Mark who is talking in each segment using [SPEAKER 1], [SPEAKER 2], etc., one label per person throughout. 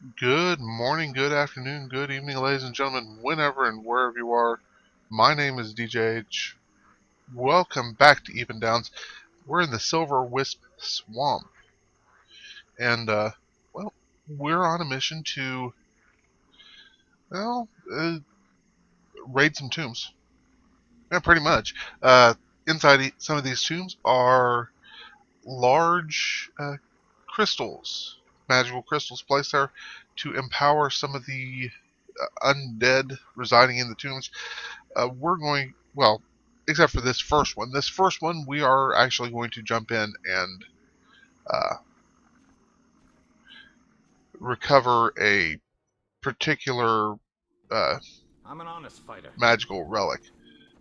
[SPEAKER 1] Good morning, good afternoon, good evening, ladies and gentlemen, whenever and wherever you are. My name is DJayH. Welcome back to Ebon Downs. We're in the Silver Wisp Swamp. And, well, we're on a mission to, well, raid some tombs. Yeah, pretty much. Inside some of these tombs are large crystals, magical crystals placed there to empower some of the undead residing in the tombs. We're going, well, except for this first one. This first one, we are actually going to jump in and uh, recover a particular uh,
[SPEAKER 2] I'm an honest fighter.
[SPEAKER 1] magical relic.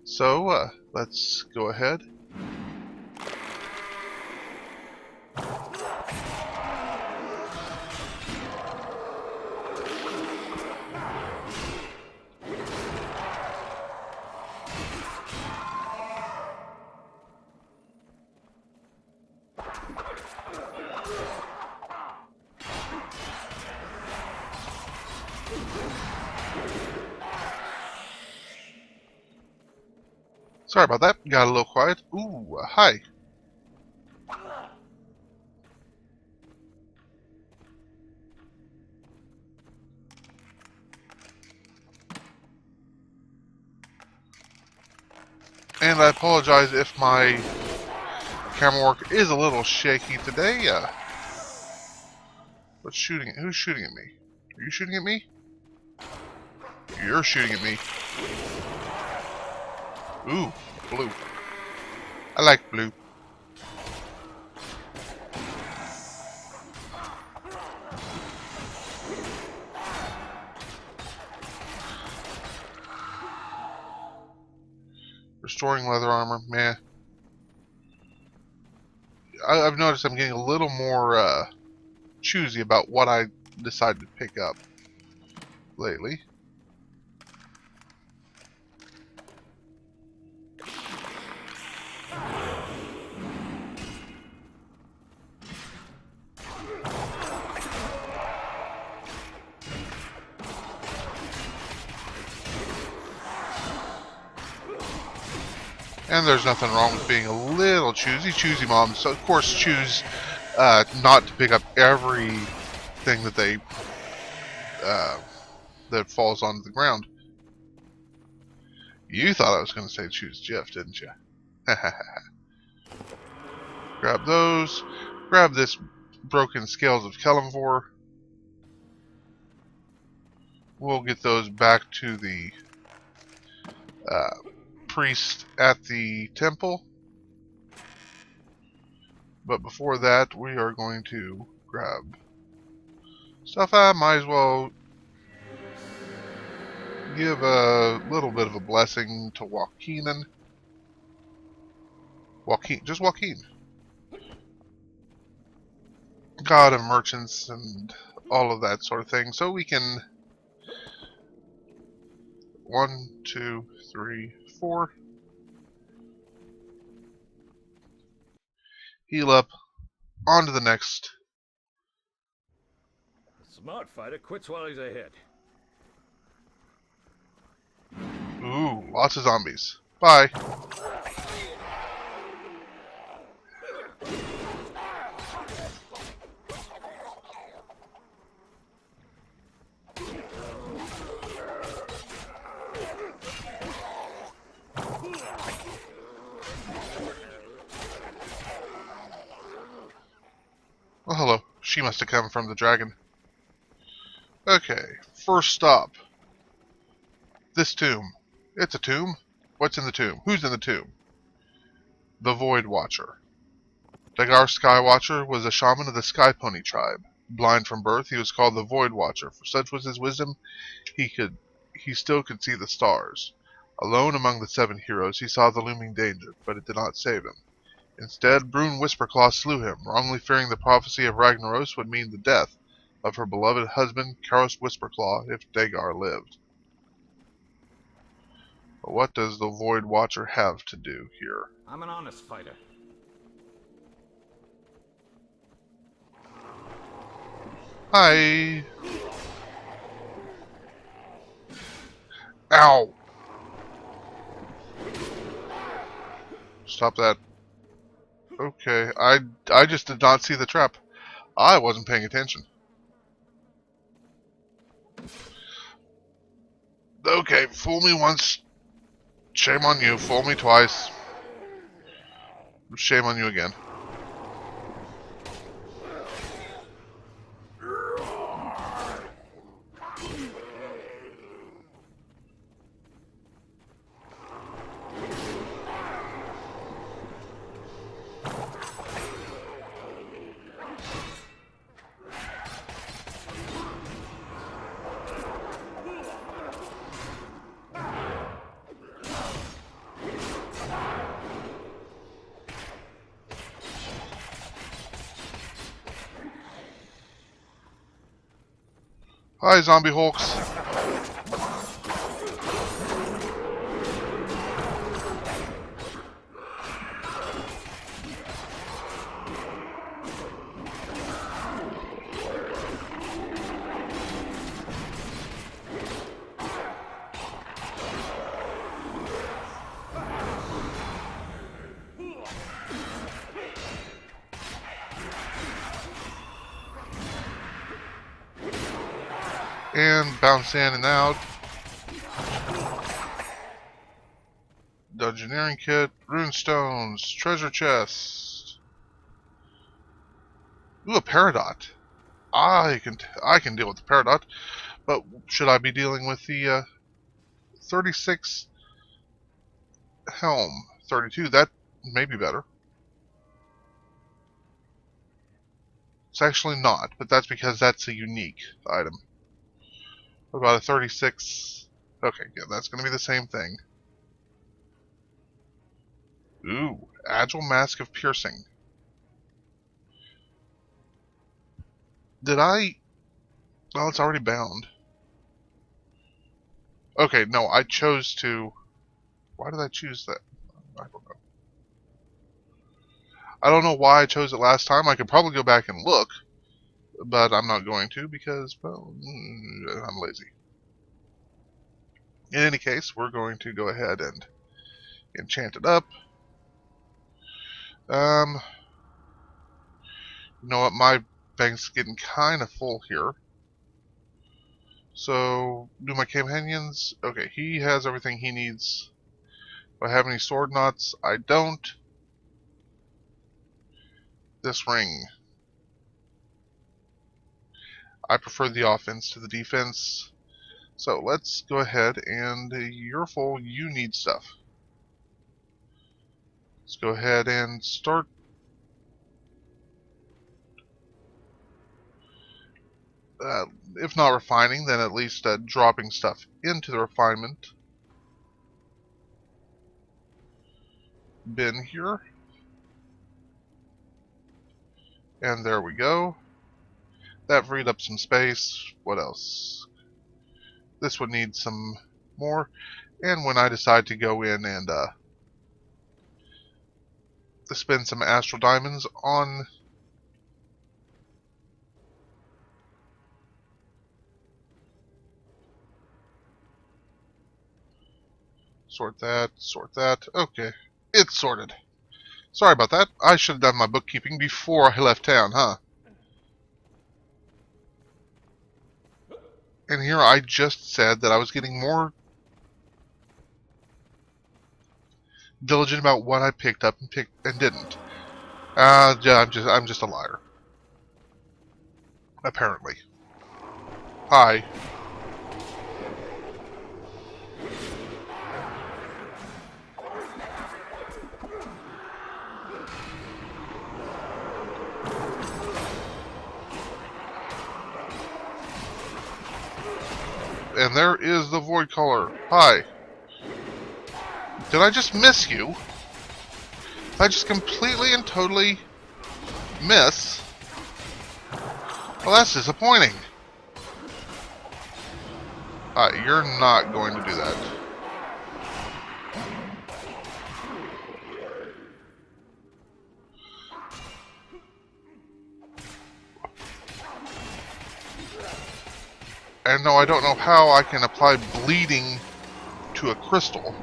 [SPEAKER 1] So, let's go ahead. Sorry about that. Got a little quiet. Ooh, hi. And I apologize if my camera work is a little shaky today. What's shooting? Who's shooting at me? Are you shooting at me? You're shooting at me. Ooh, blue. I like blue. Restoring leather armor, meh. I've noticed I'm getting a little more choosy about what I decide to pick up lately. And there's nothing wrong with being a little choosy. Choosy moms, so of course, choose not to pick up everything that they that falls onto the ground. You thought I was going to say choose Jeff, didn't you? Grab those. Grab this broken scales of Kellamvor. We'll get those back to the priest at the temple. But before that, we are going to grab stuff. I might as well give a little bit of a blessing to just Joaquin. God of merchants and all of that sort of thing. So we can 1, 2, 3, 4 heal up on to the next.
[SPEAKER 2] A smart fighter quits while he's ahead.
[SPEAKER 1] Ooh, lots of zombies. Bye. Well, hello. She must have come from the dragon. Okay, first stop. This tomb. It's a tomb? What's in the tomb? Who's in the tomb? The Void Watcher. Dagar Skywatcher was a shaman of the Sky Pony tribe. Blind from birth, he was called the Void Watcher, for such was his wisdom, he still could see the stars. Alone among the 7 heroes, he saw the looming danger, but it did not save him. Instead, Brune Whisperclaw slew him, wrongly fearing the prophecy of Ragnaros would mean the death of her beloved husband, Karos Whisperclaw, if Dagar lived. But what does the Void Watcher have to do here?
[SPEAKER 2] I'm an honest fighter.
[SPEAKER 1] Hi! Ow! Stop that. Okay, I just did not see the trap. I wasn't paying attention. Okay, fool me once. Shame on you. Fool me twice. Shame on you again. Hi, zombie hulks. And bounce in and out. Dungeoneering kit, rune stones, treasure chest. Ooh, a peridot. I can deal with the peridot, but should I be dealing with the 36 helm? 32, that may be better. It's actually not, but that's because that's a unique item. What about a 36? Okay, yeah, that's going to be the same thing. Ooh, Agile Mask of Piercing. Did I... Well, it's already bound. Okay, no, I chose to... Why did I choose that? I don't know. I don't know why I chose it last time. I could probably go back and look, but I'm not going to because, well, I'm lazy. In any case, we're going to go ahead and enchant it up. You know what? My bank's getting kind of full here. So, do my companions... Okay, he has everything he needs. Do I have any sword knots? I don't. This ring. I prefer the offense to the defense. So, let's go ahead and... You're full, you need stuff. Let's go ahead and start... if not refining, then at least dropping stuff into the refinement bin here. And there we go. That freed up some space. What else? This would need some more. And when I decide to go in and spend some astral diamonds on... Sort that, sort that. Okay, it's sorted. Sorry about that. I should have done my bookkeeping before I left town, huh? And here I just said that I was getting more diligent about what I picked up and didn't. Yeah, I'm just a liar. Apparently. Hi. And there is the Void Caller. Hi. Did I just miss you? Did I just completely and totally miss? Well, that's disappointing. You're not going to do that. And no, I don't know how I can apply bleeding to a crystal.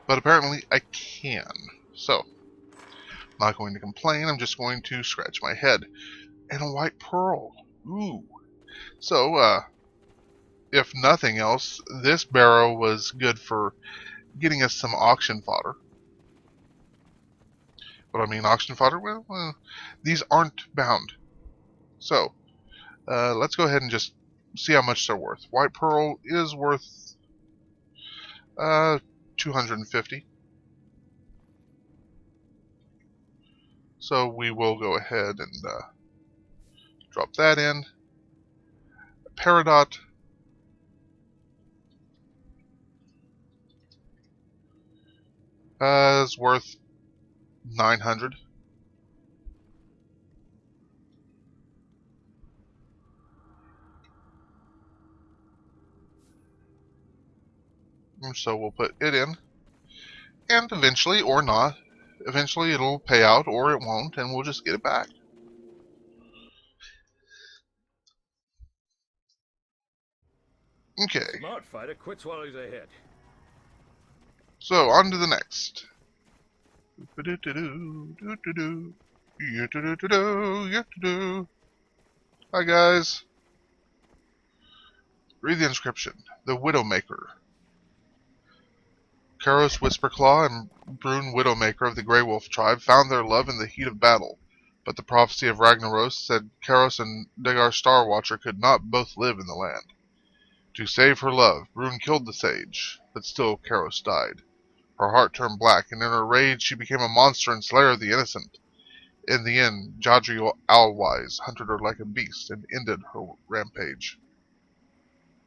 [SPEAKER 1] But apparently I can. So, I'm not going to complain, I'm just going to scratch my head. And a white pearl. Ooh. So, if nothing else, this Barrow was good for getting us some auction fodder. What I mean auction fodder? Well, these aren't bound. So, let's go ahead and just see how much they're worth. White pearl is worth 250. So we will go ahead and drop that in. Peridot is worth 900. So we'll put it in. And eventually, or not, eventually it'll pay out or it won't, and we'll just get it back. Okay.
[SPEAKER 2] Smart fighter quits while he's ahead.
[SPEAKER 1] So, on to the next. Hi guys. Read the inscription. The Widowmaker. Karos Whisperclaw and Brune Widowmaker of the Grey Wolf tribe found their love in the heat of battle, but the prophecy of Ragnaros said Karos and Degar Starwatcher could not both live in the land. To save her love, Brune killed the sage, but still Karos died. Her heart turned black, and in her rage she became a monster and slayer of the innocent. In the end, Jadri Owlwise hunted her like a beast and ended her rampage.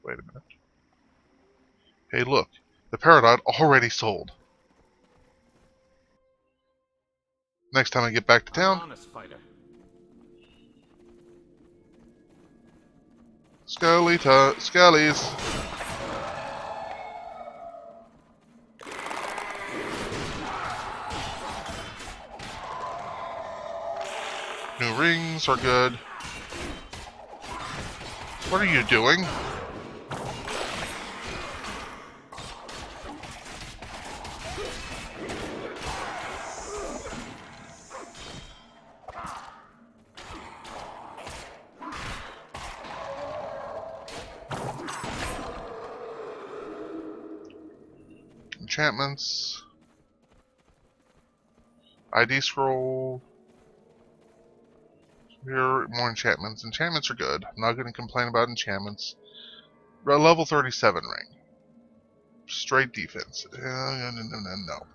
[SPEAKER 1] Wait a minute. Hey look, the Peridot already sold. Next time I get back to
[SPEAKER 2] I'm an
[SPEAKER 1] town,
[SPEAKER 2] honest fighter.
[SPEAKER 1] Skellies. New rings are good. What are you doing? Enchantments. ID scroll. Here, more enchantments. Enchantments are good. I'm not going to complain about enchantments. Level 37 ring. Straight defense. No.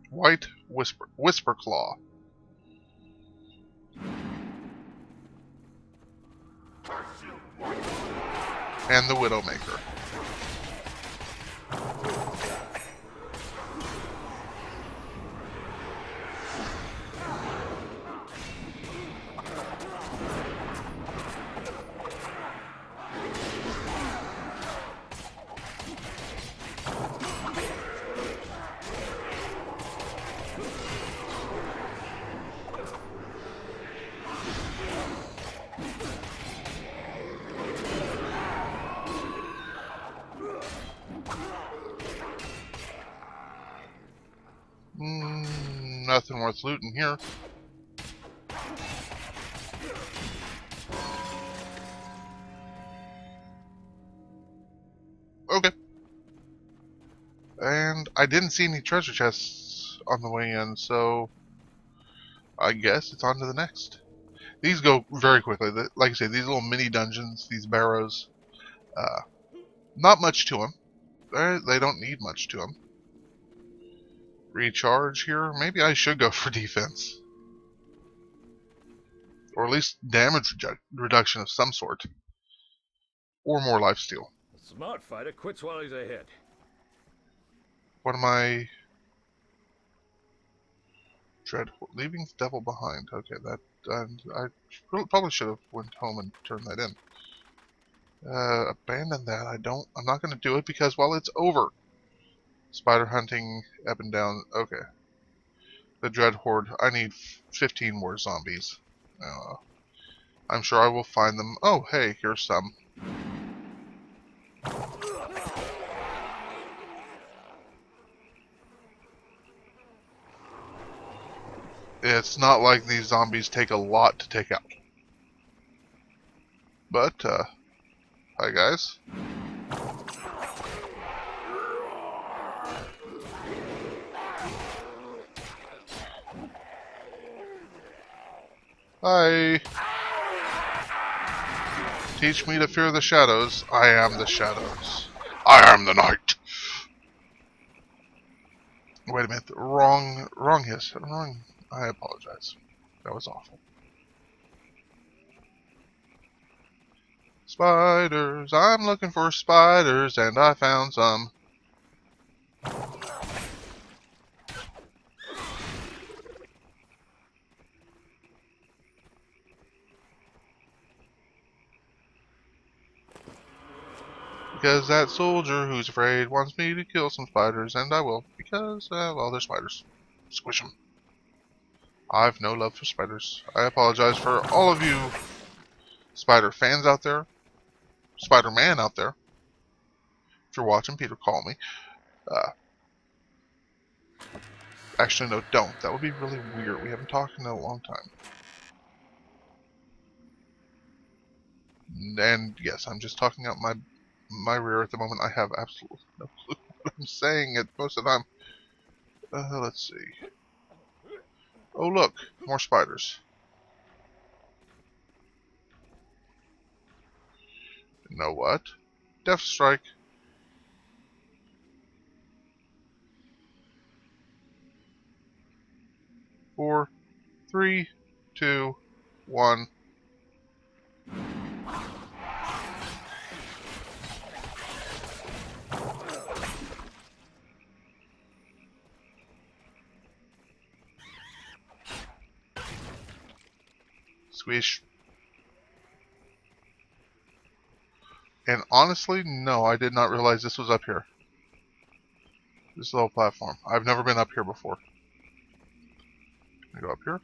[SPEAKER 1] White Whisperclaw. And the Widowmaker. Nothing worth looting here. Okay. And I didn't see any treasure chests on the way in, so I guess it's on to the next. These go very quickly. Like I say, these little mini dungeons, these barrows, not much to them. They don't need much to them. Recharge here. Maybe I should go for defense. Or at least damage reduction of some sort. Or more lifesteal.
[SPEAKER 2] A smart fighter quits while he's ahead.
[SPEAKER 1] What am I Dread leaving the devil behind. Okay, that I probably should have went home and turned that in. Abandon that. I'm not going to do it because, well, it's over. Spider hunting, Ebon Downs. Okay. The Dread Horde. I need 15 more zombies. I'm sure I will find them. Oh, hey, here's some. It's not like these zombies take a lot to take out. But, hi guys. Hi. Teach me to fear the shadows. I am the shadows. I am the night. Wait a minute. Wrong hiss. Wrong. I apologize. That was awful. Spiders. I'm looking for spiders, and I found some. Because that soldier who's afraid wants me to kill some spiders, and I will. Because, well, they're spiders. Squish them. I've no love for spiders. I apologize for all of you spider fans out there. Spider-Man out there. If you're watching, Peter, call me. Actually, no, don't. That would be really weird. We haven't talked in a long time. And yes, I'm just talking out my rear at the moment. I have absolutely no clue what I'm saying at most of the time. Let's see. Oh, look. More spiders. You know what? Death Strike. 4, 3, 2, 1. Squish. And honestly, no, I did not realize this was up here. This little platform. I've never been up here before. Can I go up here?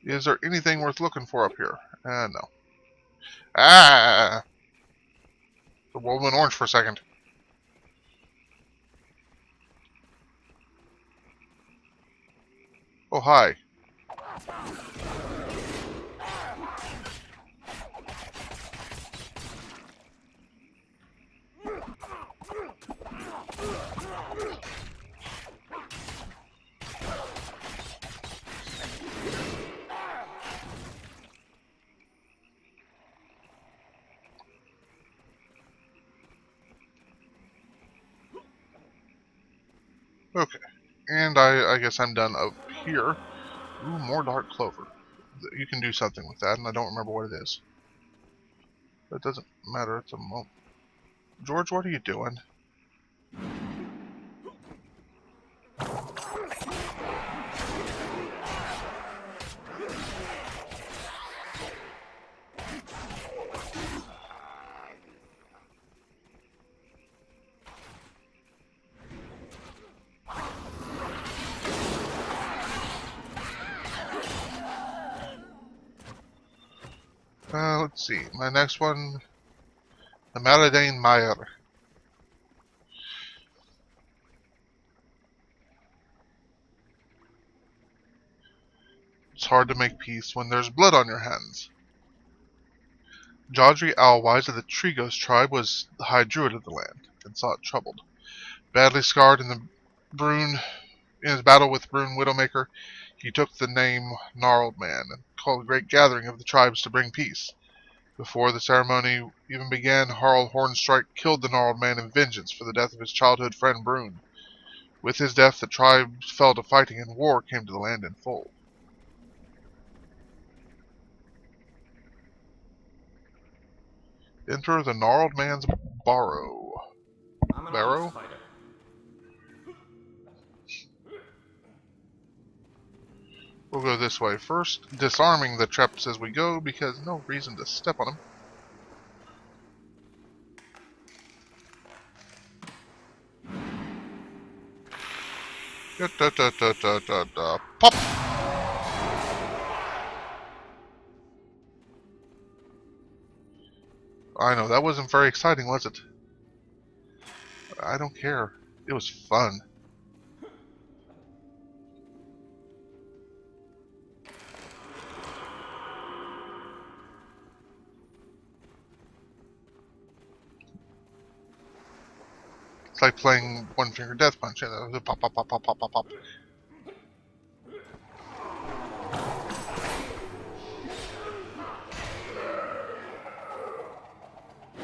[SPEAKER 1] Is there anything worth looking for up here? No. Ah! The world went orange for a second. Oh, hi. Okay. And I guess I'm done up here. Ooh, more dark clover. You can do something with that, and I don't remember what it is. That doesn't matter at the moment. George, what are you doing? Let's see. My next one, the Maladane Meyer. It's hard to make peace when there's blood on your hands. Jodri Alwise of the Tree Ghost tribe was the High Druid of the land, and saw it troubled. Badly scarred in his battle with Brune Widowmaker, he took the name Gnarled Man and called a great gathering of the tribes to bring peace. Before the ceremony even began, Harl Hornstrike killed the Gnarled Man in vengeance for the death of his childhood friend Brune. With his death, the tribes fell to fighting, and war came to the land in full. Enter the Gnarled Man's Barrow.
[SPEAKER 2] I'm an
[SPEAKER 1] Barrow?
[SPEAKER 2] honest fighter.
[SPEAKER 1] We'll go this way first, disarming the traps as we go, because no reason to step on them. Pop! I know, that wasn't very exciting, was it? I don't care. It was fun. It's like playing One Finger Death Punch. Pop, pop, pop, pop, pop, pop, pop.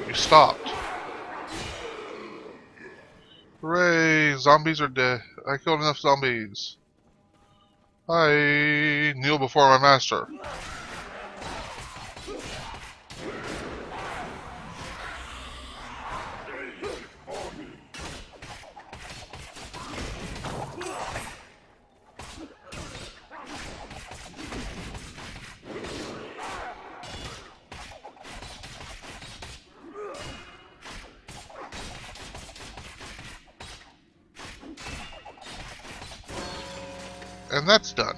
[SPEAKER 1] You stopped. Hooray! Zombies are dead. I killed enough zombies. I kneel before my master. And that's done.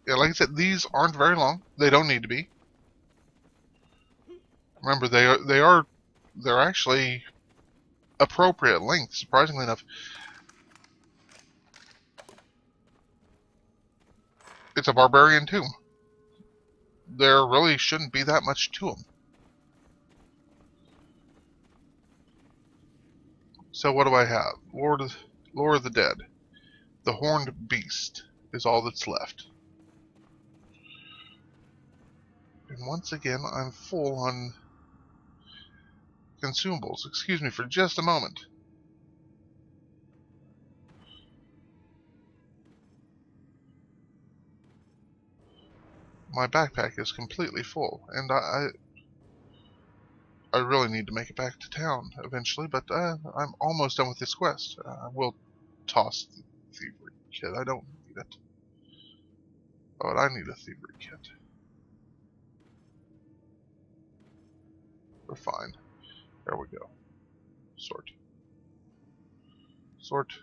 [SPEAKER 1] Yeah, like I said, these aren't very long. They don't need to be. Remember, they're actually appropriate length, surprisingly enough. It's a barbarian tomb. There really shouldn't be that much to them. So what do I have? Lord of the Dead. The Horned Beast is all that's left. And once again, I'm full on consumables. Excuse me for just a moment. My backpack is completely full, and I really need to make it back to town eventually, but I'm almost done with this quest. I will toss the thievery kit. I don't need it. But I need a thievery kit. We're fine. There we go. Sort. Sort.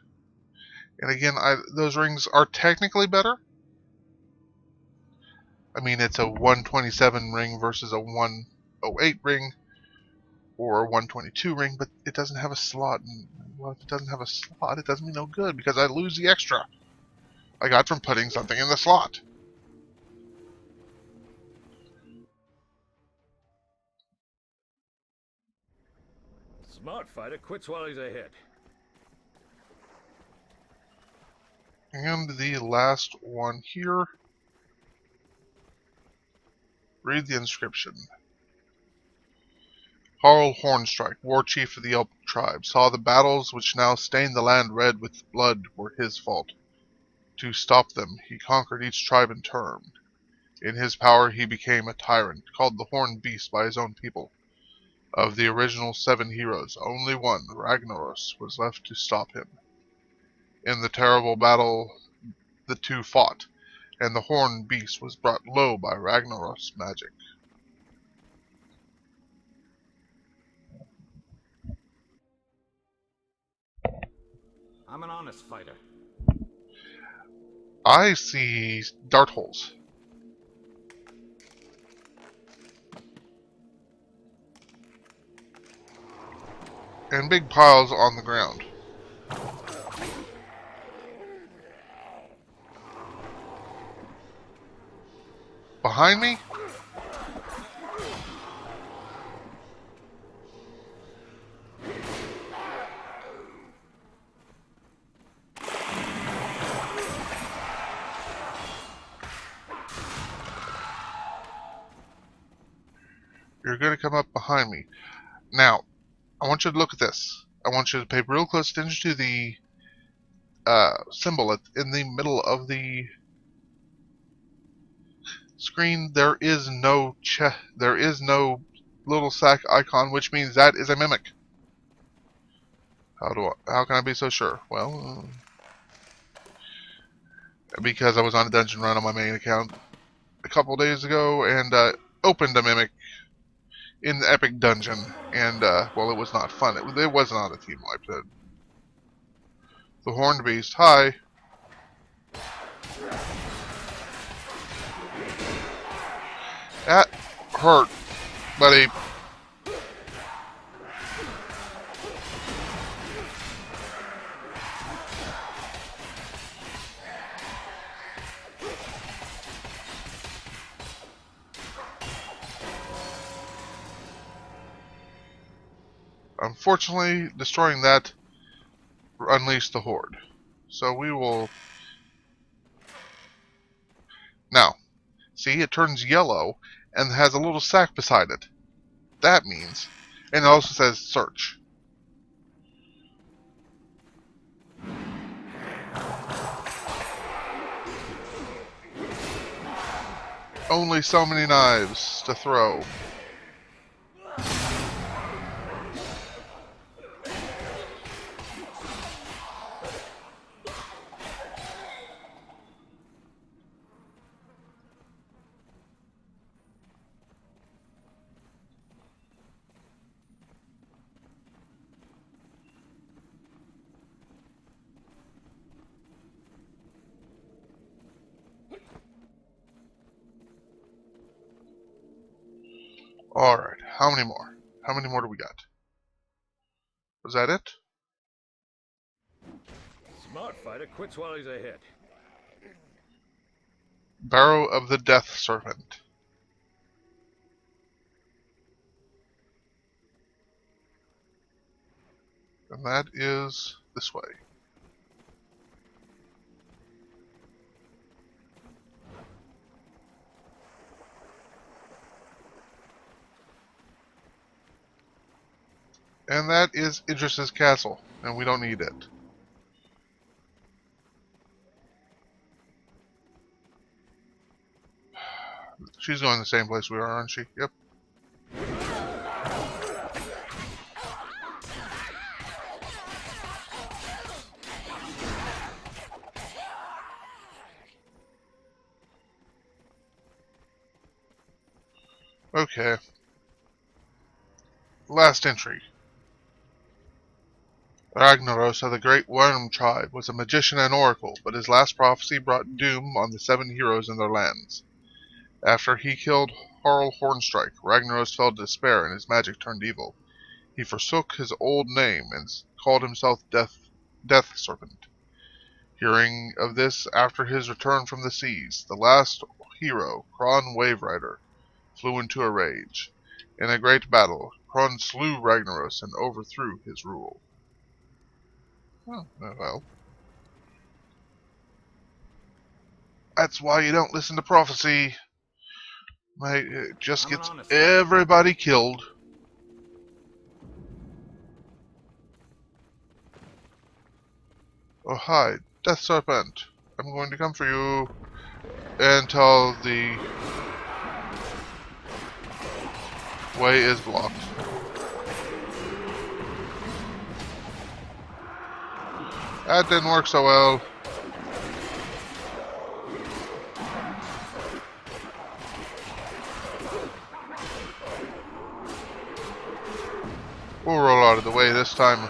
[SPEAKER 1] And again, those rings are technically better. I mean, it's a 127 ring versus a 108 ring, or a 122 ring, but it doesn't have a slot. And, well, if it doesn't have a slot, it does me no good, because I lose the extra I got from putting something in the slot.
[SPEAKER 2] Smart fighter quits while he's ahead.
[SPEAKER 1] And the last one here. Read the inscription. Harl Hornstrike, war chief of the Elk tribe, saw the battles which now stain the land red with blood were his fault. To stop them, he conquered each tribe in turn. In his power he became a tyrant, called the Horned Beast by his own people. Of the original 7 heroes, only one, Ragnaros, was left to stop him. In the terrible battle the two fought, and the Horned Beast was brought low by Ragnaros' magic.
[SPEAKER 2] I'm an honest fighter.
[SPEAKER 1] I see dart holes. And big piles on the ground. Behind me? You're going to come up behind me. Now, I want you to look at this. I want you to pay real close attention to the symbol in the middle of the screen. There is no little sack icon, which means that is a mimic. How can I be so sure? Well, because I was on a dungeon run on my main account a couple days ago and opened a mimic in the epic dungeon, and well, it was not fun. It was not a team wipe. The horned beast, hi. That hurt, buddy. Unfortunately, destroying that unleashed the horde. So we will... Now, see, it turns yellow and has a little sack beside it. That means... And it also says search. Only so many knives to throw. Alright, how many more? How many more do we got? Was that it?
[SPEAKER 2] Smart fighter quits while he's ahead.
[SPEAKER 1] Barrow of the Death Serpent. And that is this way. And that is Idris's castle, and we don't need it. She's going the same place we are, aren't she? Yep. Okay. Last entry. Ragnaros of the Great Worm Tribe was a magician and oracle, but his last prophecy brought doom on the 7 heroes and their lands. After he killed Harl Hornstrike, Ragnaros fell to despair and his magic turned evil. He forsook his old name and called himself Death Serpent. Hearing of this after his return from the seas, the last hero, Kron Waverider, flew into a rage. In a great battle, Kron slew Ragnaros and overthrew his rule. Oh, well. That's why you don't listen to prophecy. Mate, it just gets everybody killed. Oh, hi, Death Serpent. I'm going to come for you until the way is blocked. That didn't work so well. We'll roll out of the way this time.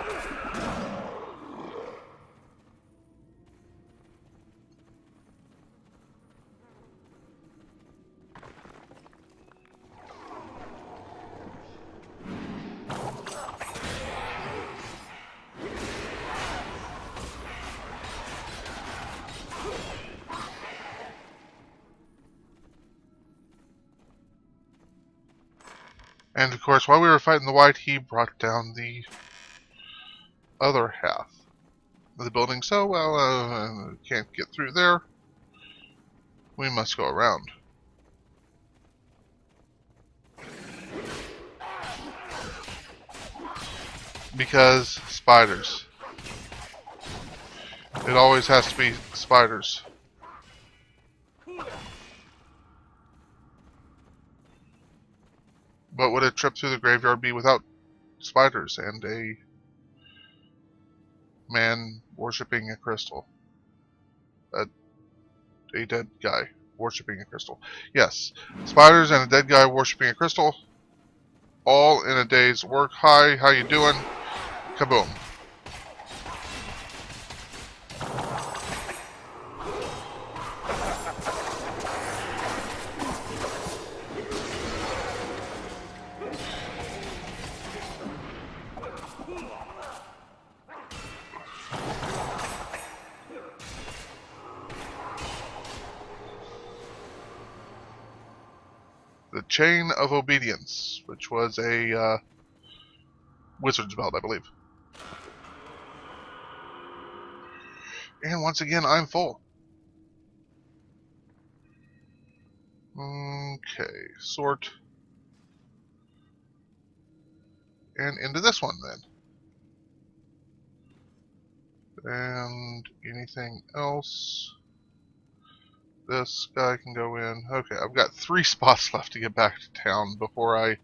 [SPEAKER 1] And of course, while we were fighting the White, he brought down the other half of the building. So, well, can't get through there. We must go around. Because spiders. It always has to be spiders. What would a trip through the graveyard be without spiders and a man worshipping a crystal? a dead guy worshipping a crystal. Yes, spiders and a dead guy worshipping a crystal, all in a day's work. Hi, how you doing? Kaboom. The Chain of Obedience, which was a wizard's belt, I believe. And once again, I'm full. Okay, sort. And into this one then. And anything else? This guy can go in. Okay, I've got 3 spots left to get back to town before I...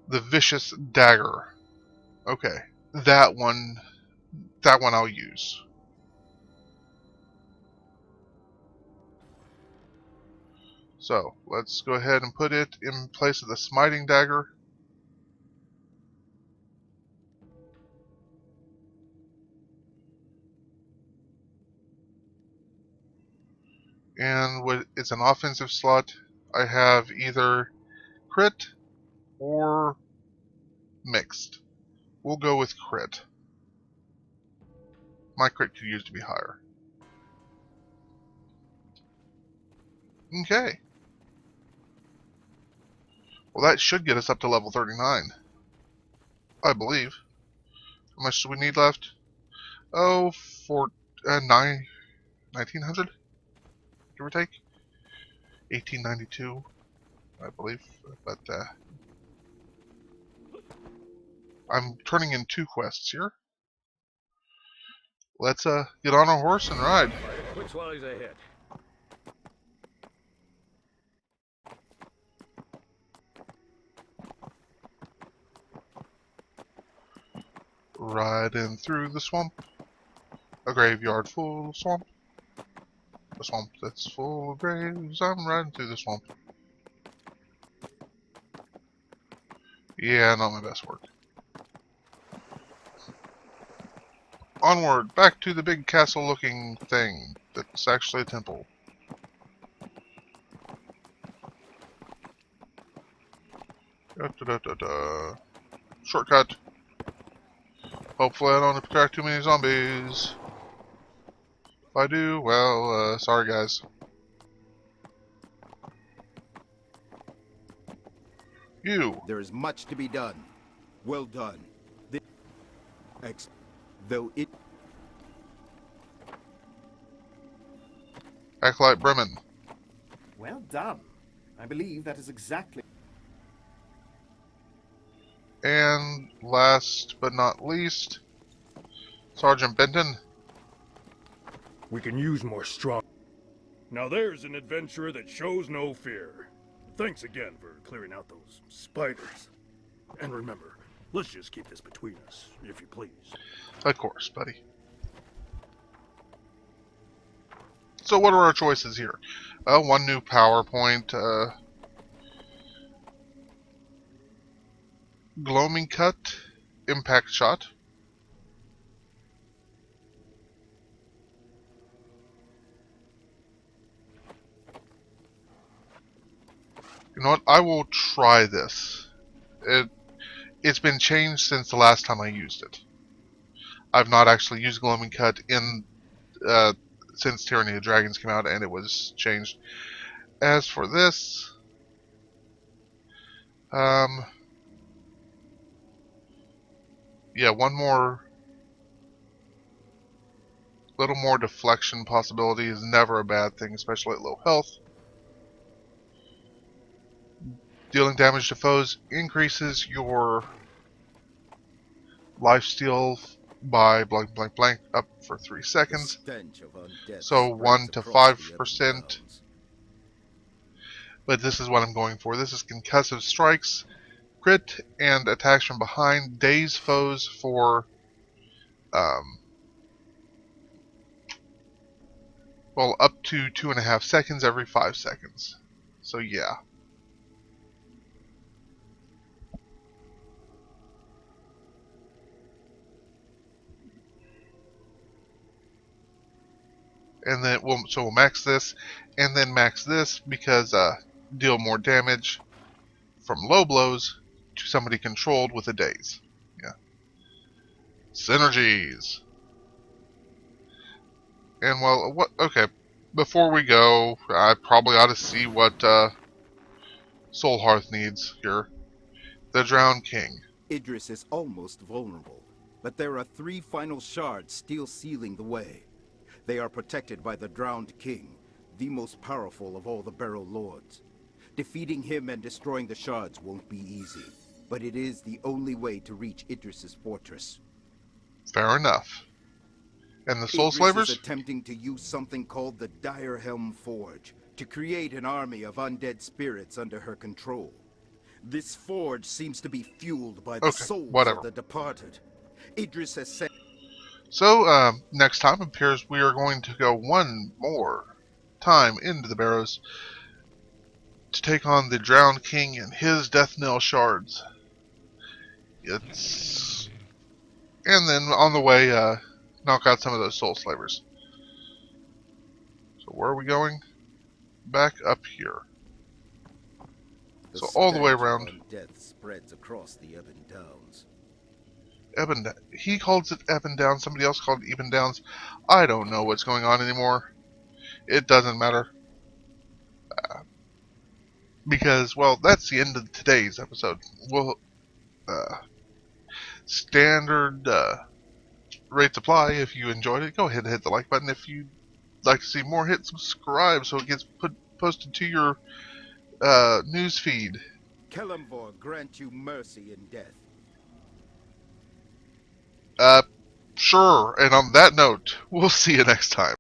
[SPEAKER 1] The Vicious Dagger. Okay, that one I'll use. So, let's go ahead and put it in place of the Smiting Dagger. And it's an offensive slot. I have either crit or mixed. We'll go with crit. My crit could use to be higher. Okay. Well, that should get us up to level 39. I believe. How much do we need left? Oh, 1900? Give or take? 1892, I believe. But, I'm turning in 2 quests here. Let's, get on our horse and ride.
[SPEAKER 2] Quick swallows ahead.
[SPEAKER 1] Riding through the swamp. A graveyard full of swamp. A swamp that's full of graves. I'm riding through the swamp. Yeah, not my best work. Onward, back to the big castle-looking thing that's actually a temple. Shortcut. Hopefully I don't attract too many zombies. If I do, well, sorry guys. You.
[SPEAKER 3] There is much to be done. Well done. Though it...
[SPEAKER 1] Acolyte Bremen.
[SPEAKER 4] Well done. I believe that is exactly...
[SPEAKER 1] And last but not least, Sergeant Benton.
[SPEAKER 2] We can use more strong. Now there's an adventurer that shows no fear. Thanks again for clearing out those spiders. And remember, let's just keep this between us, if you please.
[SPEAKER 1] Of course, buddy. So what are our choices here? One new PowerPoint, Gloaming Cut, Impact Shot. You know what? I will try this. It's been changed since the last time I used it. I've not actually used Gloaming Cut in since Tyranny of Dragons came out, and it was changed. As for this, yeah, one more, little more deflection possibility is never a bad thing, especially at low health. Dealing damage to foes increases your lifesteal by blank blank blank up for 3 seconds. So 1 to 5%. But this is what I'm going for. This is concussive strikes, crit, and attacks from behind. Daze foes for well, up to 2.5 seconds every 5 seconds. So yeah. And then we'll max this, and then max this because deal more damage from low blows to somebody controlled with a daze. Yeah. Synergies. And well, what? Okay. Before we go, I probably ought to see what Soul Hearth needs here. The Drowned King.
[SPEAKER 3] Idris is almost vulnerable, but there are 3 final shards still sealing the way. They are protected by the Drowned King, the most powerful of all the Barrow Lords. Defeating him and destroying the shards won't be easy, but it is the only way to reach Idris's fortress.
[SPEAKER 1] Fair enough. And the Soul
[SPEAKER 3] Idris
[SPEAKER 1] Slavers?
[SPEAKER 3] is attempting to use something called the Dire Helm Forge to create an army of undead spirits under her control. This forge seems to be fueled by the souls of the departed. Idris has sent...
[SPEAKER 1] So, next time it appears we are going to go one more time into the Barrows to take on the Drowned King and his Death Knell shards. And then on the way, knock out some of those Soul Slavers. So where are we going? Back up here. So all the way around.
[SPEAKER 3] Death spreads across the Ebon Downs.
[SPEAKER 1] He calls it Ebon Downs. Somebody else called it Ebon Downs. I don't know what's going on anymore. It doesn't matter. Because, well, that's the end of today's episode. We'll, standard rates apply. If you enjoyed it, go ahead and hit the like button. If you'd like to see more, hit subscribe so it gets posted to your news feed.
[SPEAKER 3] Kelemvor grant you mercy in death.
[SPEAKER 1] Sure. And on that note, we'll see you next time.